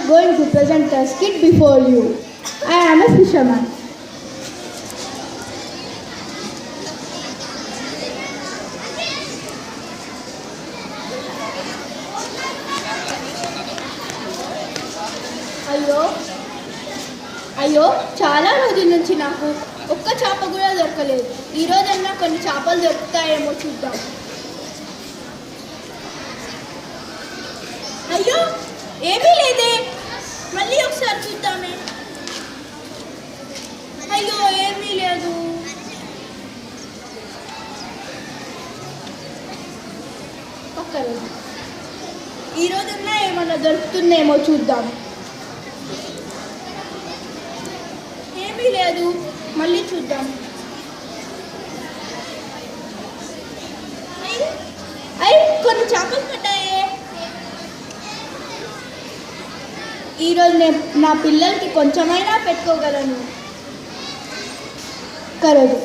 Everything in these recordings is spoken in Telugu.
going to present a skit before you. I am a fisherman. అయ్యో చాలా రోజుల నుంచి నాకు ఒక్క చేప కూడా దొరకలేదు. ఈరోజన్నా కొన్ని చేపలు దొరుకుతాయేమో చూద్దాం. అయ్యో ఏమీ లేదే, మళ్ళీ ఒకసారి చూద్దామే. అయ్యో ఏమీ లేదు. ఒక్కరోజు ఈరోజన్నా ఏమన్నా దొరుకుతుందేమో చూద్దాం. ఏమీ లేదు, మళ్ళీ చూద్దాం. కొన్ని చేపలు పడ్డాయే. ఈరోజు నేను నా పిల్లలకి కొంచెమైనా పెట్టుకోగలను. కరదు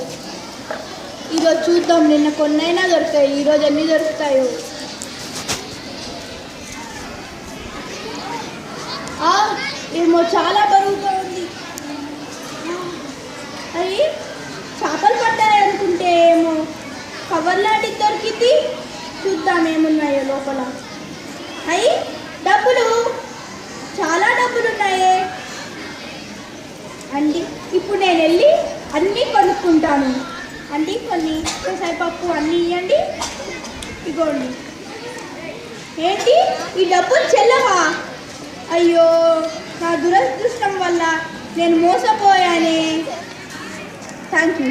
ఈరోజు చూద్దాం, నిన్న కొన్నైనా దొరుకుతాయి, ఈరోజు ఎన్ని దొరుకుతాయో. ఏమో చాలా బరువుగా ఉంది. అది చేపలు పడ్డాయి అనుకుంటే ఏమో కవర్ లాంటిది దొరికింది. చూద్దాం ఏమున్నాయో లోపల. అయ్యి డబ్బులు, చాలా డబ్బులు ఉన్నాయే అండి. ఇప్పుడు నేను వెళ్ళి అన్నీ కొనుక్కుంటాను. అండి కొన్ని పెసరపప్పు అన్నీ ఇవ్వండి. ఇగోండి. ఏంటి ఈ డబ్బులు చెల్లవా? అయ్యో నా దురదృష్టం వల్ల నేను మోసపోయానే. Thank you.